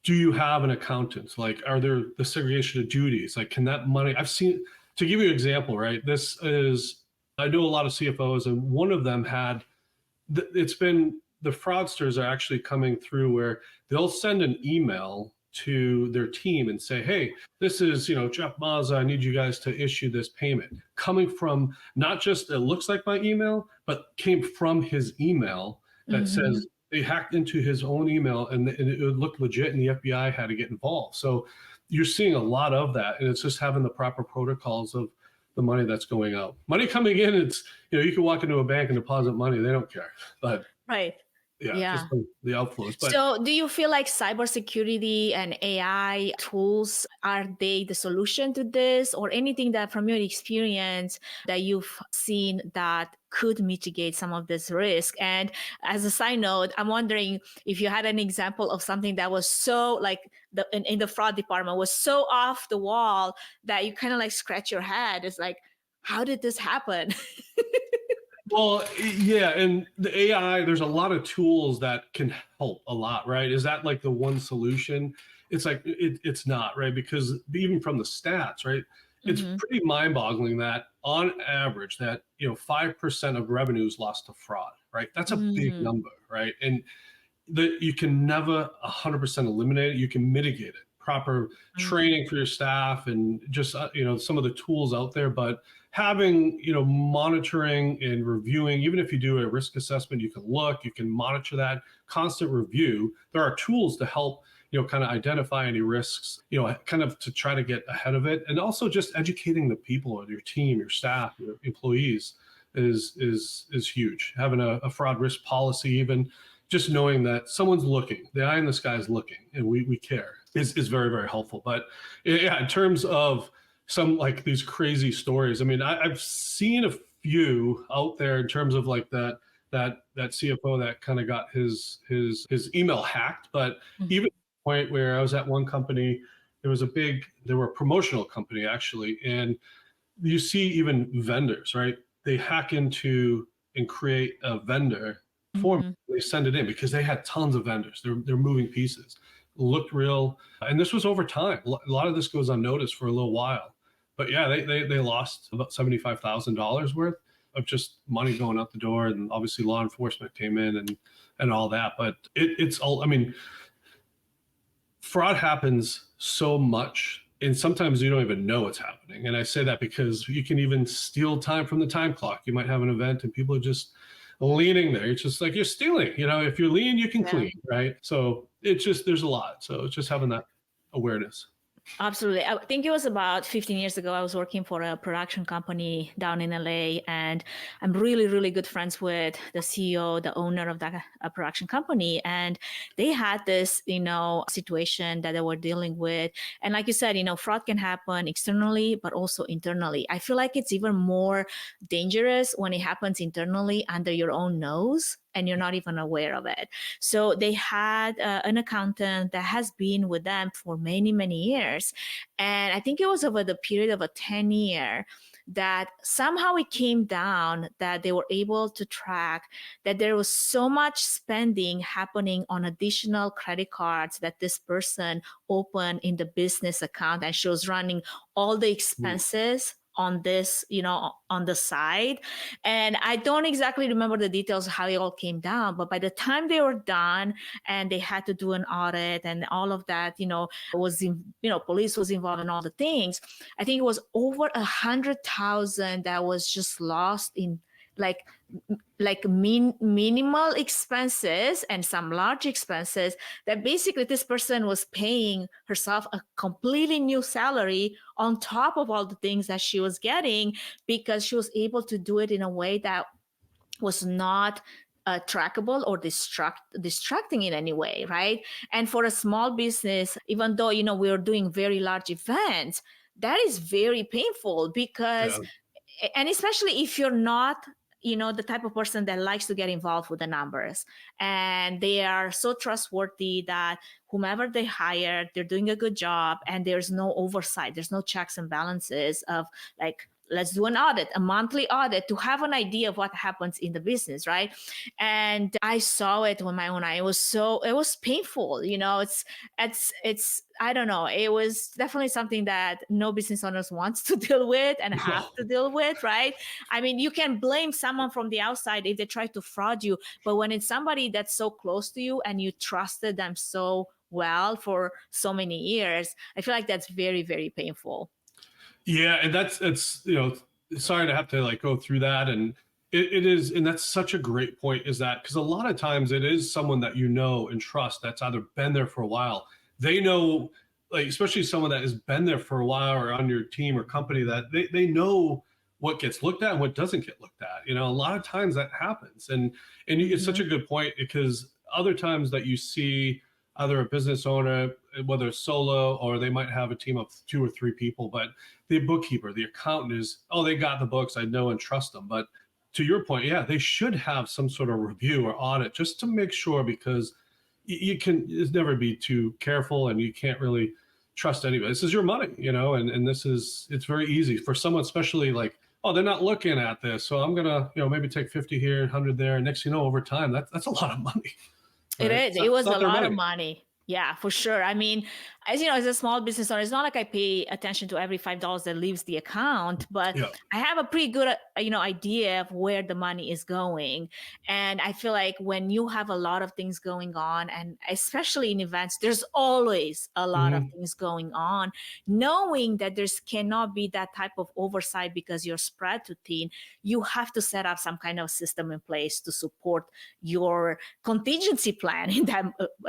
do you have an accountant? Like, are there the segregation of duties? Like, can that money, I've seen, to give you an example, right? This is, I know a lot of CFOs, and one of them had, it's been, the fraudsters are actually coming through where they'll send an email to their team and say, hey, this is, Jeff Mazza, I need you guys to issue this payment. Coming from not just, it looks like my email, but came from his email that says, they hacked into his own email and it looked legit, and the FBI had to get involved. So you're seeing a lot of that, and it's just having the proper protocols of the money that's going out. Money coming in, it's, you can walk into a bank and deposit money, they don't care. But right. just the outflows. But so do you feel like cybersecurity and AI tools, are they the solution to this, or anything that from your experience that you've seen that could mitigate some of this risk? And as a side note, I'm wondering if you had an example of something that was so like in the fraud department was so off the wall that you kind of like scratch your head. It's like, how did this happen? Well, yeah, and the AI, there's a lot of tools that can help a lot, right? Is that like the one solution? It's like, it's not, right? Because even from the stats, right? It's pretty mind-boggling that on average that, 5% of revenue is lost to fraud, right? That's a big number, right? And you can never 100% eliminate it. You can mitigate it. Proper training for your staff and just, some of the tools out there, but having, monitoring and reviewing, even if you do a risk assessment, you can monitor that, constant review. There are tools to help, kind of identify any risks, kind of to try to get ahead of it. And also just educating the people or your team, your staff, your employees is huge. Having a fraud risk policy, even just knowing that someone's looking, the eye in the sky is looking, and we care is very, very helpful. But yeah, in terms of some like these crazy stories, I mean, I've seen a few out there in terms of like that CFO that kind of got his email hacked. But even to the point where I was at one company, they were a promotional company actually, and you see even vendors, right? They hack into and create a vendor form. They send it in because they had tons of vendors. They're moving pieces. Looked real, and this was over time. A lot of this goes unnoticed for a little while, but yeah, they lost about $75,000 worth of just money going out the door, and obviously law enforcement came in and all that. But it's all, I mean, fraud happens so much, and sometimes you don't even know it's happening. And I say that because you can even steal time from the time clock. You might have an event and people are just leaning there. It's just like you're stealing. If you're lean, you can clean, right? So it's just, there's a lot. So it's just having that awareness. Absolutely. I think it was about 15 years ago. I was working for a production company down in LA, and I'm really, really good friends with the CEO, the owner of that production company. And they had this, situation that they were dealing with. And like you said, fraud can happen externally, but also internally. I feel like it's even more dangerous when it happens internally under your own nose and you're not even aware of it. So they had an accountant that has been with them for many, many years. And I think it was over the period of a 10-year that somehow it came down that they were able to track that there was so much spending happening on additional credit cards that this person opened in the business account, and she was running all the expenses on this, on the side. And I don't exactly remember the details of how it all came down, but by the time they were done and they had to do an audit and all of that, police was involved in all the things, I think it was over 100,000 that was just lost in minimal expenses and some large expenses that basically this person was paying herself a completely new salary on top of all the things that she was getting, because she was able to do it in a way that was not trackable or distracting in any way, right? And for a small business, even though, we are doing very large events, that is very painful because, and especially if you're not the type of person that likes to get involved with the numbers, and they are so trustworthy that whomever they hire, they're doing a good job, and there's no oversight, there's no checks and balances of like let's do an audit, a monthly audit, to have an idea of what happens in the business, right? And I saw it with my own eye. It was painful. You know, it's I don't know. It was definitely something that no business owners wants to deal with and have to deal with, right? I mean, you can blame someone from the outside if they try to fraud you, but when it's somebody that's so close to you and you trusted them so well for so many years, I feel like that's very, very painful. Yeah, and it's sorry to have to like go through that, and it is, and that's such a great point, is that because a lot of times it is someone that you know and trust that's either been there for a while. They know, like, especially someone that has been there for a while or on your team or company, that they know what gets looked at and what doesn't get looked at. You know, a lot of times that happens, and it's such a good point, because other times that you see either a business owner, whether it's solo or they might have a team of 2 or 3 people, but the bookkeeper, the accountant is, oh, they got the books, I know and trust them. But to your point, yeah, they should have some sort of review or audit just to make sure, because you can never be too careful, and you can't really trust anybody. This is your money, you know, and it's very easy for someone, especially like, oh, they're not looking at this, so I'm gonna, maybe take 50 here, 100 there. And next, over time, that's a lot of money. Right? It is. It was a lot of money. money. Yeah, for sure. I mean, as you know, as a small business owner, it's not like I pay attention to every $5 that leaves the account, but I have a pretty good, idea of where the money is going. And I feel like when you have a lot of things going on, and especially in events, there's always a lot of things going on. Knowing that there's cannot be that type of oversight because you're spread too thin, you have to set up some kind of system in place to support your contingency plan in that,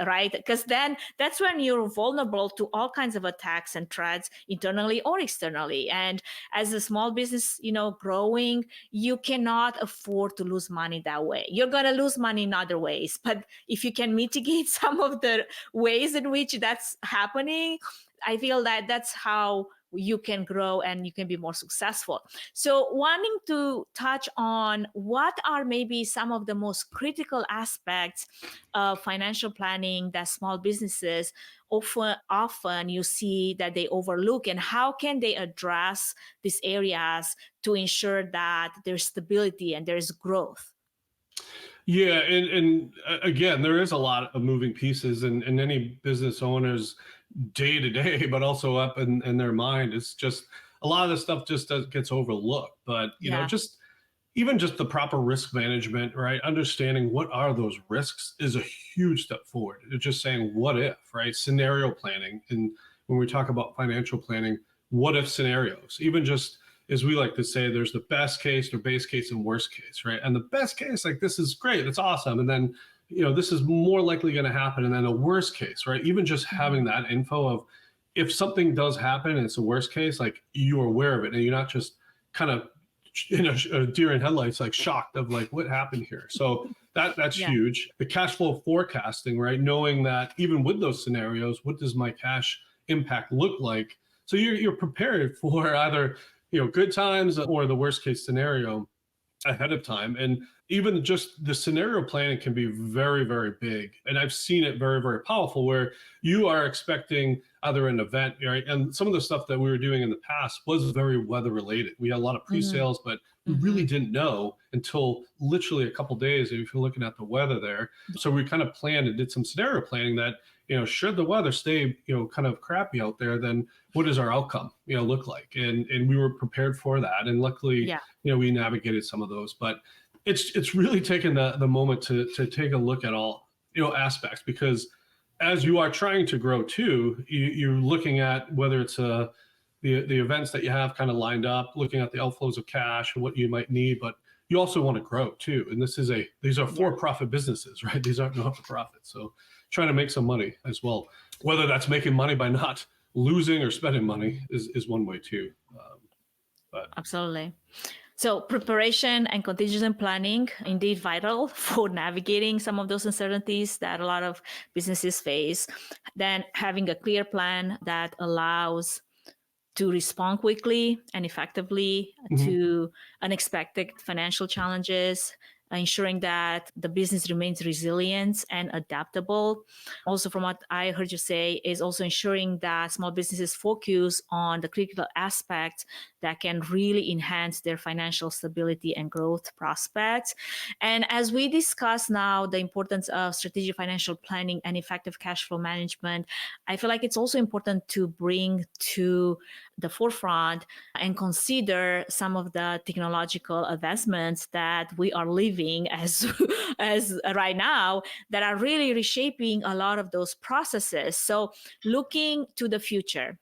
right? Because then that's when you're vulnerable to all kinds of attacks and threats internally or externally. And as a small business, growing, you cannot afford to lose money that way. You're going to lose money in other ways. But if you can mitigate some of the ways in which that's happening, I feel that that's how you can grow and you can be more successful. So wanting to touch on what are maybe some of the most critical aspects of financial planning that small businesses often you see that they overlook, and how can they address these areas to ensure that there's stability and there's growth? Yeah, and again, there is a lot of moving pieces, and any business owners day to day, but also up in their mind, it's just a lot of this stuff just gets overlooked. But just even just the proper risk management, right? Understanding what are those risks is a huge step forward. It's just saying what if, right? Scenario planning, and when we talk about financial planning, what if scenarios, even just, as we like to say, there's the best case, or base case, and worst case, right? And the best case, like, this is great, that's awesome. And then, this is more likely going to happen. And then a worst case, right? Even just having that info of, if something does happen and it's a worst case, like, you're aware of it, and you're not just kind of, a deer in headlights, like shocked of like, what happened here? So that's huge. The cash flow forecasting, right? Knowing that even with those scenarios, what does my cash impact look like? So you're prepared for either, good times or the worst case scenario ahead of time. And even just the scenario planning can be very, very big. And I've seen it very, very powerful, where you are expecting either an event, right? And some of the stuff that we were doing in the past was very weather related. We had a lot of pre-sales, but we really didn't know until literally a couple of days, if you're looking at the weather there. So we kind of planned and did some scenario planning that, should the weather stay, kind of crappy out there, then what does our outcome, look like? And we were prepared for that. And luckily, we navigated some of those. But it's really taken the moment to take a look at all, aspects, because as you are trying to grow too, you're looking at whether it's the events that you have kind of lined up, looking at the outflows of cash and what you might need, but you also want to grow too. And these are for-profit businesses, right? These aren't not-for-profit. So trying to make some money as well, whether that's making money by not losing or spending money is one way too. Absolutely. So preparation and contingency planning, indeed vital for navigating some of those uncertainties that a lot of businesses face. Then having a clear plan that allows to respond quickly and effectively to unexpected financial challenges, ensuring that the business remains resilient and adaptable. Also, from what I heard you say, is also ensuring that small businesses focus on the critical aspects that can really enhance their financial stability and growth prospects. And as we discuss now the importance of strategic financial planning and effective cash flow management, I feel like it's also important to bring to the forefront and consider some of the technological advancements that we are living as right now that are really reshaping a lot of those processes. So looking to the future,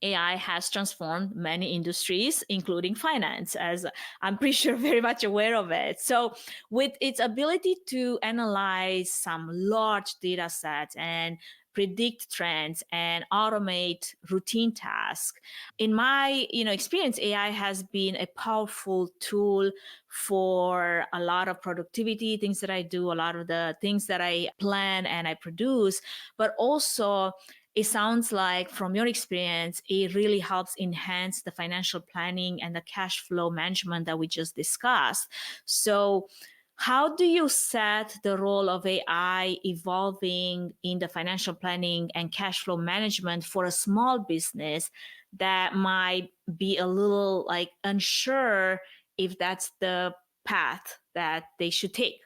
AI has transformed many industries, including finance, as I'm pretty sure very much aware of it. So with its ability to analyze some large data sets and predict trends and automate routine tasks, in my experience, AI has been a powerful tool for a lot of productivity, things that I do, a lot of the things that I plan and I produce, but also it sounds like from your experience, it really helps enhance the financial planning and the cash flow management that we just discussed. So how do you set the role of AI evolving in the financial planning and cash flow management for a small business that might be a little like unsure if that's the path that they should take?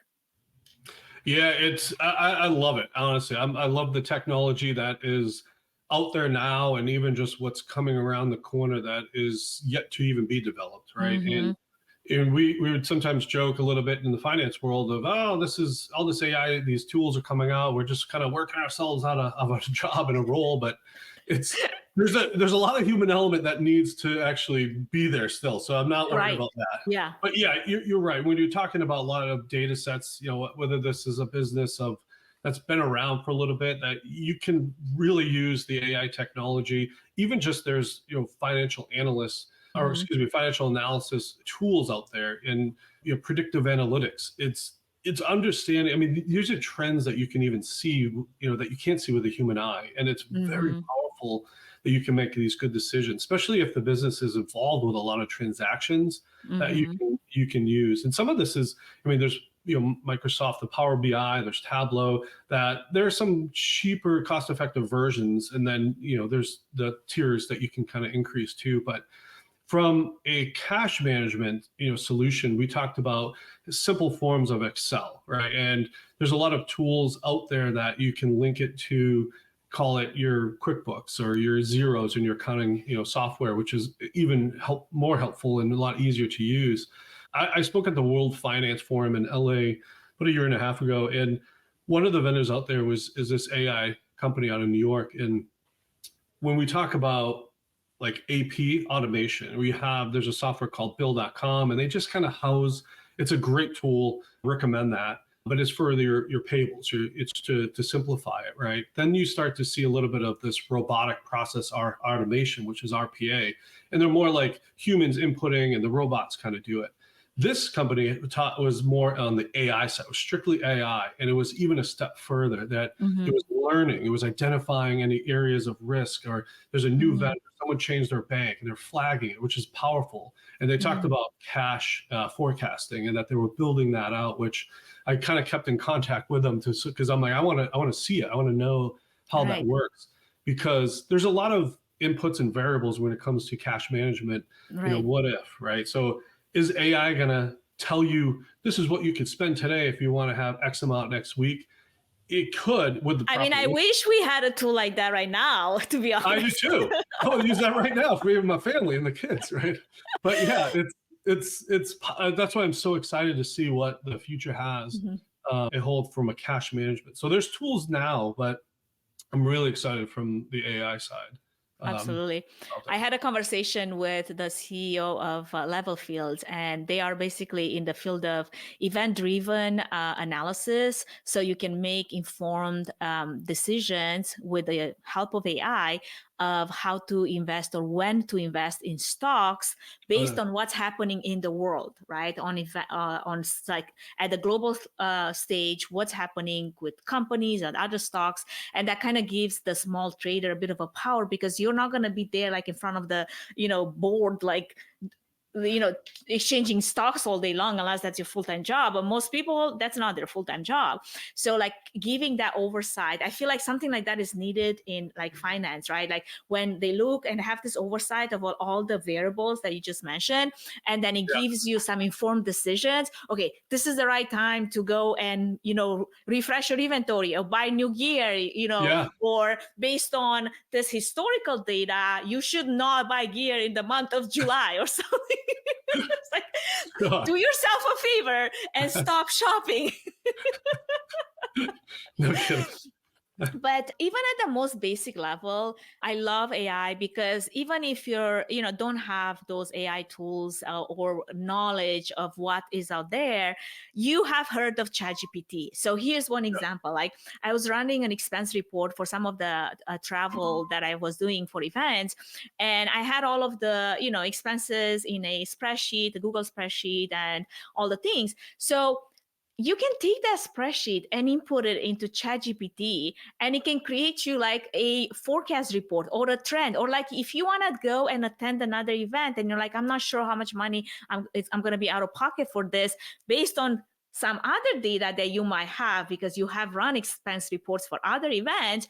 Yeah, I love it, honestly. I love the technology that is out there now, and even just what's coming around the corner that is yet to even be developed, right? Mm-hmm. And we would sometimes joke a little bit in the finance world of, oh, this is all this AI, these tools are coming out, we're just kind of working ourselves out of a job and a role. But there's a lot of human element that needs to actually be there still. So I'm not worried about that. Yeah. But yeah, you're right. When you're talking about a lot of data sets, whether this is a business that's been around for a little bit, that you can really use the AI technology. Even just there's financial analysts, or excuse me, financial analysis tools out there, and predictive analytics. It's understanding. I mean, these are trends that you can even see, that you can't see with the human eye, and it's very powerful that you can make these good decisions, especially if the business is involved with a lot of transactions that you can use. And some of this is, I mean, there's Microsoft, the Power BI, there's Tableau, that there are some cheaper, cost-effective versions, and then there's the tiers that you can kind of increase too. But from a cash management solution, we talked about simple forms of Excel, right? And there's a lot of tools out there that you can link it to, call it your QuickBooks or your zeros in your accounting software, which is even more helpful and a lot easier to use. I spoke at the World Finance Forum in LA about a year and a half ago, and one of the vendors out there is this AI company out of New York. And when we talk about like AP automation, there's a software called Bill.com, and they just kind of it's a great tool, recommend that, but it's for your payables. It's to simplify it, right? Then you start to see a little bit of this robotic process automation, which is RPA, and they're more like humans inputting and the robots kind of do it. This company was more on the AI side, it was strictly AI. And it was even a step further that it was learning, it was identifying any areas of risk, or there's a new vendor, someone changed their bank and they're flagging it, which is powerful. And they talked about cash forecasting, and that they were building that out, which I kind of kept in contact with them because I'm like, I want to see it. I want to know how that works, because there's a lot of inputs and variables when it comes to cash management. What if, right? So is AI going to tell you this is what you could spend today if you want to have X amount next week? It could with the. I mean, I wish we had a tool like that right now, to be honest. I do too. I would use that right now for even my family and the kids, right? But yeah, it's that's why I'm so excited to see what the future has it hold from a cash management. So there's tools now, but I'm really excited from the AI side. Absolutely. I had a conversation with the CEO of Level Fields, and they are basically in the field of event-driven analysis. So you can make informed decisions with the help of AI of how to invest or when to invest in stocks based on what's happening in the world, right? On like at the global stage, what's happening with companies and other stocks. And that kind of gives the small trader a bit of a power, because you're not going to be there like in front of the, board, like exchanging stocks all day long, unless that's your full-time job. But most people, that's not their full-time job. So like giving that oversight, I feel like something like that is needed in like finance, right? Like when they look and have this oversight of all the variables that you just mentioned, and then it gives you some informed decisions. Okay, this is the right time to go and, refresh your inventory or buy new gear, or based on this historical data, you should not buy gear in the month of July or something. It's like, do yourself a favor and stop shopping. No kidding. But even at the most basic level, I love AI because even if you're, don't have those AI tools or knowledge of what is out there, you have heard of ChatGPT. So here's one example. Like I was running an expense report for some of the travel that I was doing for events. And I had all of the, expenses in a spreadsheet, a Google spreadsheet and all the things. So you can take that spreadsheet and input it into ChatGPT, and it can create you like a forecast report or a trend. Or like if you want to go and attend another event and you're like, I'm not sure how much money I'm going to be out of pocket for this, based on some other data that you might have because you have run expense reports for other events,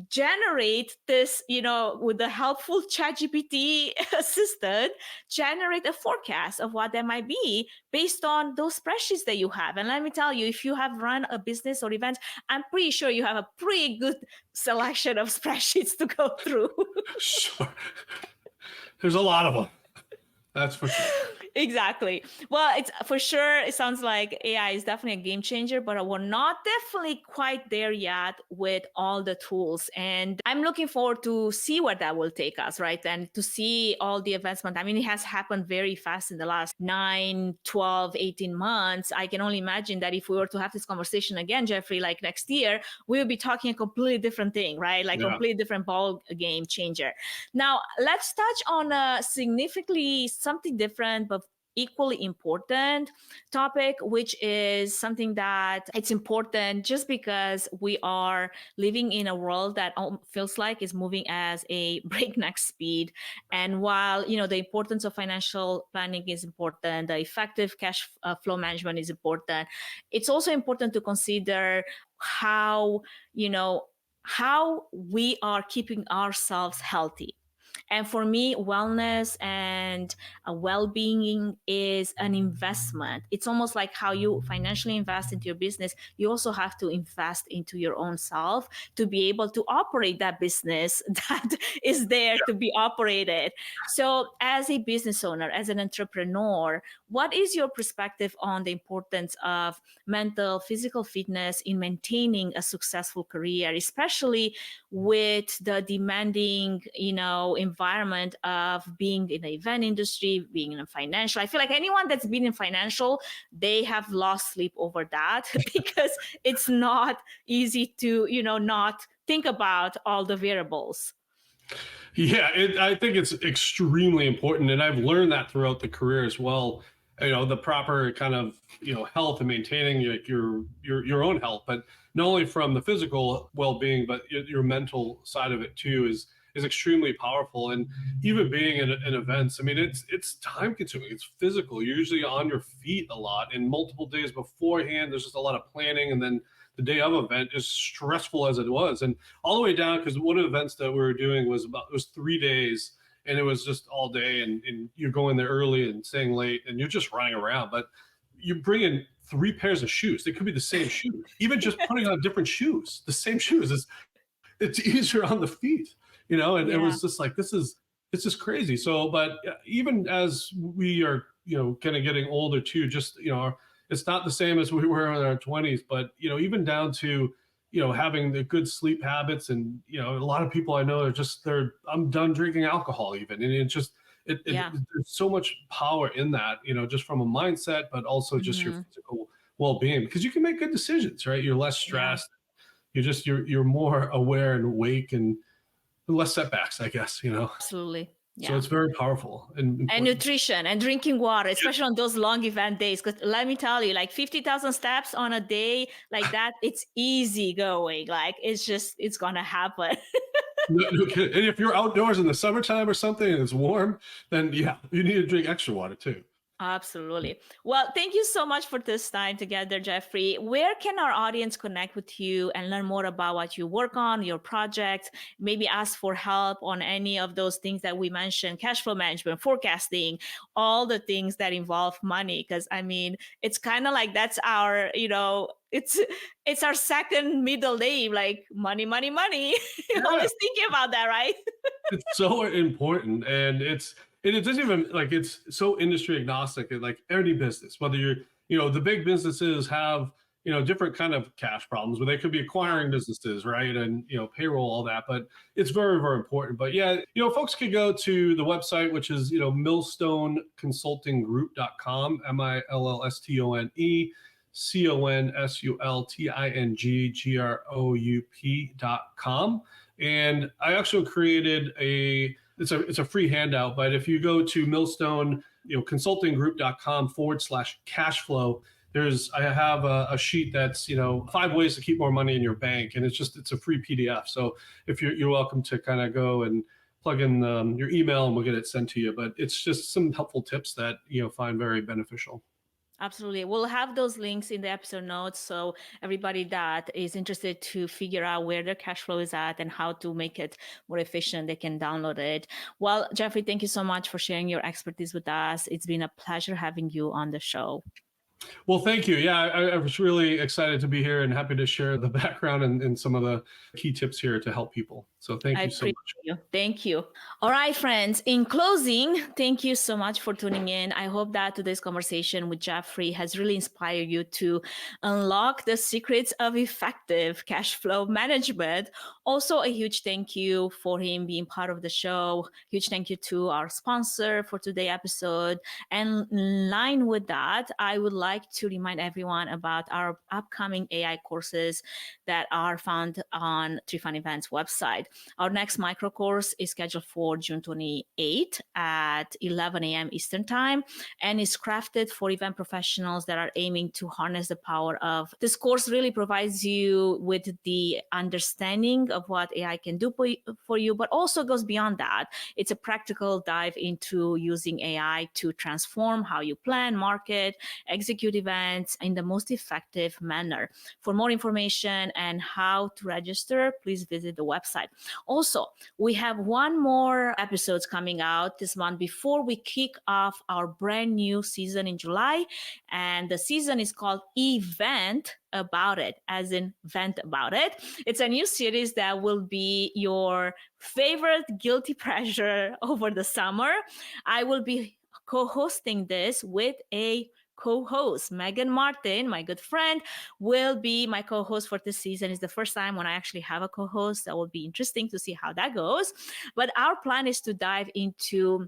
generate this, with the helpful ChatGPT assistant, generate a forecast of what that might be based on those spreadsheets that you have. And let me tell you, if you have run a business or event, I'm pretty sure you have a pretty good selection of spreadsheets to go through. Sure. There's a lot of them. That's for sure. Exactly. Well, it's for sure. It sounds like AI is definitely a game changer, but we're not definitely quite there yet with all the tools. And I'm looking forward to see where that will take us, right? And to see all the advancement. I mean, it has happened very fast in the last 9, 12, 18 months. I can only imagine that if we were to have this conversation again, Jeffrey, like next year, we will be talking a completely different thing, right? Like completely different ball game changer. Now, let's touch on significantly something different, but equally important topic, which is something that it's important just because we are living in a world that feels like is moving as a breakneck speed. And while, the importance of financial planning is important, the effective cash flow management is important, it's also important to consider how we are keeping ourselves healthy. And for me, wellness and well-being is an investment. It's almost like how you financially invest into your business. You also have to invest into your own self to be able to operate that business that is there to be operated. So as a business owner, as an entrepreneur, what is your perspective on the importance of mental, physical fitness in maintaining a successful career, especially with the demanding, environment of being in the event industry, being in a financial? I feel like anyone that's been in financial, they have lost sleep over that because it's not easy to, not think about all the variables. Yeah, I think it's extremely important. And I've learned that throughout the career as well. The proper kind of, health and maintaining your own health, but not only from the physical well-being, but your mental side of it too is extremely powerful. And even being in events, I mean, it's time consuming. It's physical. You're usually on your feet a lot, and multiple days beforehand, there's just a lot of planning. And then the day of event, is stressful as it was. And all the way down, because one of the events that we were doing it was 3 days, and it was just all day, and you're going there early and staying late, and you're just running around. But you bring in 3 pairs of shoes. They could be the same shoes. Even just putting on different shoes, the same shoes, it's easier on the feet, and it was just like, it's just crazy. So, but even as we are, kind of getting older too, just, it's not the same as we were in our 20s, but, even down to, having the good sleep habits. And, a lot of people I know are I'm done drinking alcohol even. And it's just, there's so much power in that, just from a mindset, but also just your physical well-being, because you can make good decisions, right? You're less stressed. You're more aware and awake, and less setbacks, I guess, Absolutely. Yeah. So it's very powerful. And nutrition and drinking water, especially on those long event days. Because let me tell you, like 50,000 steps on a day like that, it's easy going. Like it's going to happen. And if you're outdoors in the summertime or something and it's warm, then yeah, you need to drink extra water too. Absolutely. Well, thank you so much for this time together, Jeffrey. Where can our audience connect with you and learn more about what you work on, your project, maybe ask for help on any of those things that we mentioned, cash flow management, forecasting, all the things that involve money? Because I mean, it's kind of like that's our, it's our second middle name, like money, money, money. Yeah. Always thinking about that, right? It's so important, and it doesn't even like it's so industry agnostic. Like any business, whether you're the big businesses have different kind of cash problems where they could be acquiring businesses, right, and payroll, all that. But it's very, very important. But yeah, folks could go to the website, which is millstoneconsultinggroup.com, millstoneconsultinggroup.com. And I actually created it's a free handout, but if you go to millstone consultinggroup.com/cash flow, I have a sheet that's 5 ways to keep more money in your bank, and it's a free PDF. So if you're welcome to kind of go and plug in your email and we'll get it sent to you. But it's just some helpful tips that find very beneficial. Absolutely. We'll have those links in the episode notes. So everybody that is interested to figure out where their cash flow is at and how to make it more efficient, they can download it. Well, Jeffrey, thank you so much for sharing your expertise with us. It's been a pleasure having you on the show. Well, thank you. Yeah, I was really excited to be here and happy to share the background and some of the key tips here to help people. So thank you so much. Thank you. All right, friends. In closing, thank you so much for tuning in. I hope that today's conversation with Jeffrey has really inspired you to unlock the secrets of effective cash flow management. Also, a huge thank you for him being part of the show. Huge thank you to our sponsor for today's episode. And in line with that, I would like to remind everyone about our upcoming AI courses that are found on Trifan Events website. Our next micro course is scheduled for June 28th at 11 a.m. Eastern Time, and is crafted for event professionals that are aiming to harness the power of. This course really provides you with the understanding of what AI can do for you, but also goes beyond that. It's a practical dive into using AI to transform how you plan, market, execute events in the most effective manner. For more information and how to register, please visit the website. Also, we have one more episodes coming out this month before we kick off our brand new season in July. And the season is called Event About It, as in vent about it. It's a new series that will be your favorite guilty pleasure over the summer. I will be co-hosting this with a co-host. Megan Martin, my good friend, will be my co-host for this season. It's the first time when I actually have a co-host. That will be interesting to see how that goes. But our plan is to dive into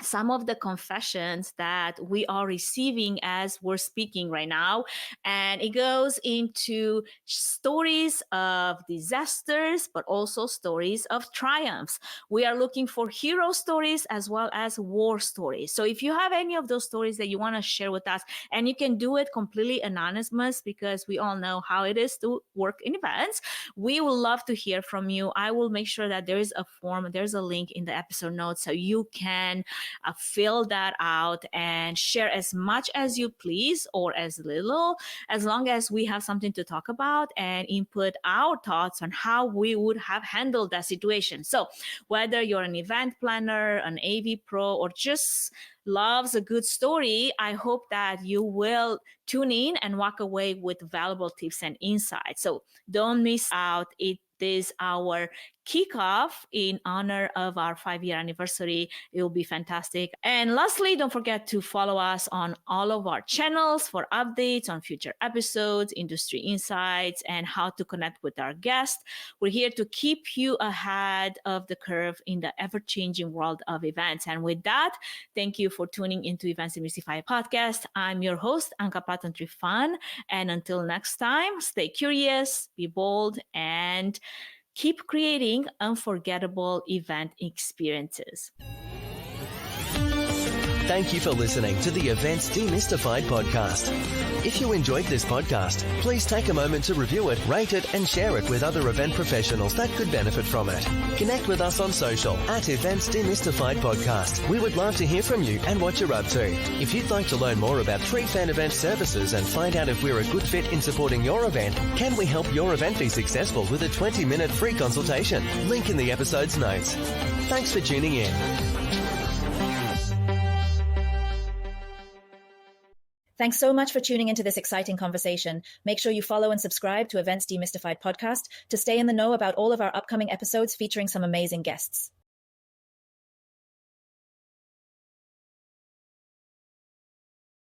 some of the confessions that we are receiving as we're speaking right now. And it goes into stories of disasters, but also stories of triumphs. We are looking for hero stories as well as war stories. So if you have any of those stories that you want to share with us, and you can do it completely anonymous, because we all know how it is to work in events, we will love to hear from you. I will make sure that there is a form, there's a link in the episode notes, so you can fill that out and share as much as you please or as little, as long as we have something to talk about and input our thoughts on how we would have handled that situation. So whether you're an event planner, an AV pro, or just loves a good story, I hope that you will tune in and walk away with valuable tips and insights. So don't miss out. It is our kickoff in honor of our 5-year anniversary. It will be fantastic. And lastly, don't forget to follow us on all of our channels for updates on future episodes, industry insights, and how to connect with our guests. We're here to keep you ahead of the curve in the ever-changing world of events. And with that, thank you for tuning into Events Demystified podcast. I'm your host, 𝐂𝐚𝐩𝐭𝐞𝐫𝐬 Trifan. And until next time, stay curious, be bold, and keep creating unforgettable event experiences. Thank you for listening to the Events Demystified podcast. If you enjoyed this podcast, please take a moment to review it, rate it, and share it with other event professionals that could benefit from it. Connect with us on social at Events Demystified Podcast. We would love to hear from you and what you're up to. If you'd like to learn more about Trifan event services and find out if we're a good fit in supporting your event, can we help your event be successful with a 20-minute free consultation? Link in the episode's notes. Thanks for tuning in. Thanks so much for tuning into this exciting conversation. Make sure you follow and subscribe to Events Demystified podcast to stay in the know about all of our upcoming episodes featuring some amazing guests.